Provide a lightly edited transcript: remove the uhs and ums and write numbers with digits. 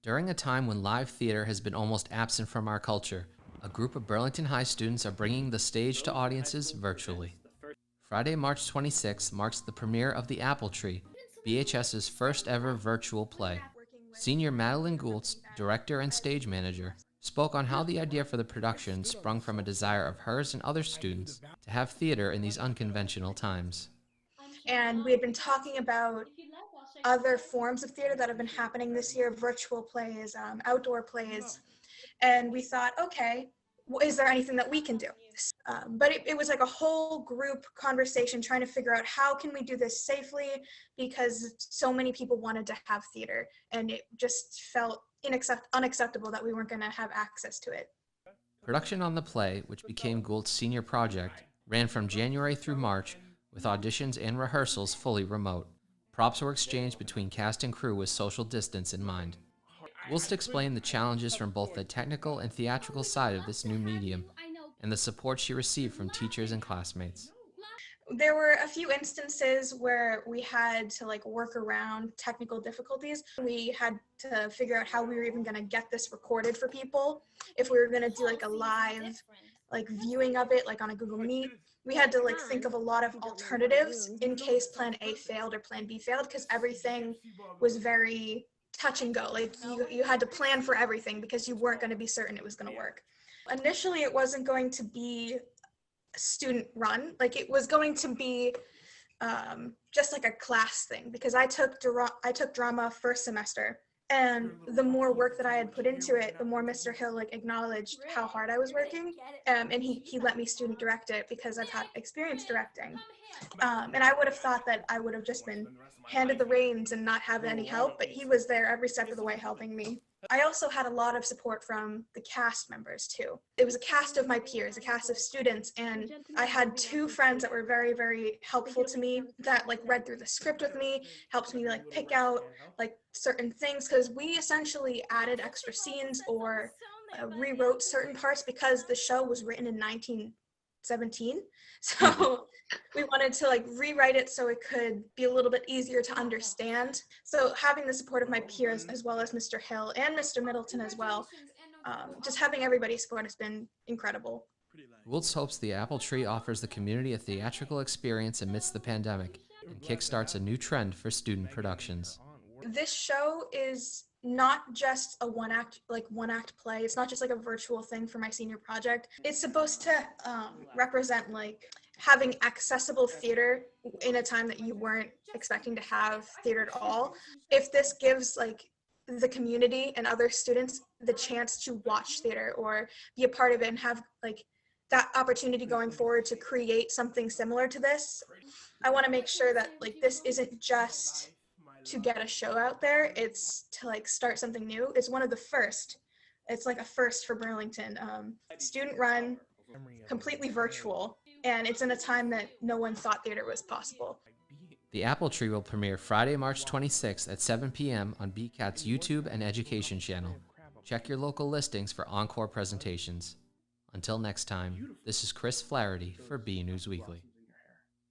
During a time when live theater has been almost absent from our culture, a group of Burlington High students are bringing the stage to audiences virtually. Friday, March 26th marks the premiere of The Apple Tree, BHS's first ever virtual play. Senior Madelyne Gooltz, director and stage manager, spoke on how the idea for the production sprung from a desire of hers and other students to have theater in these unconventional times. And we had been talking about other forms of theater that have been happening this year, virtual plays, outdoor plays. And we thought, okay, is there anything that we can do? But it was like a whole group conversation trying to figure out how can we do this safely, because so many people wanted to have theater and it just felt unacceptable that we weren't going to have access to it. Production on the play, which became Gould's senior project, ran from January through March, with auditions and rehearsals fully remote. Props were exchanged between cast and crew with social distance in mind. Goultz explained the challenges from both the technical and theatrical side of this new medium, and the support she received from teachers and classmates. There were a few instances where we had to work around technical difficulties. We had to figure out how we were even going to get this recorded for people. If we were going to do a live viewing of it on a Google Meet, we had to think of a lot of alternatives in case plan A failed or plan B failed, because everything was very touch and go. You had to plan for everything because you weren't going to be certain it was going to work. Initially, it wasn't going to be student run. It was going to be just a class thing, because I took drama first semester, and the more work that I had put into it, the more Mr. Hill acknowledged how hard I was working, and he let me student direct it because I've had experience directing. And I would have thought that I would have just been handed the reins and not have any help, but he was there every step of the way helping me. I also had a lot of support from the cast members too. It was a cast of my peers, a cast of students, and I had two friends that were very, very helpful to me that read through the script with me, helped me pick out certain things, because we essentially added extra scenes or rewrote certain parts because the show was written in 1917. So we wanted to rewrite it so it could be a little bit easier to understand. So having the support of my peers, as well as Mr. Hill and Mr. Middleton as well, just having everybody's support has been incredible. Goultz hopes The Apple Tree offers the community a theatrical experience amidst the pandemic and kickstarts a new trend for student productions. This show is not just a one act play. It's not just a virtual thing for my senior project. It's supposed to represent having accessible theater in a time that you weren't expecting to have theater at all. If this gives the community and other students the chance to watch theater or be a part of it and have that opportunity going forward to create something similar to this, I want to make sure that this isn't just to get a show out there, it's to start something new. It's one of the first. It's a first for Burlington. Student run, completely virtual, and it's in a time that no one thought theater was possible. The Apple Tree will premiere Friday, March 26th at 7 p.m. on BCAT's YouTube and Education channel. Check your local listings for encore presentations. Until next time, this is Chris Flaherty for BNEWS Weekly.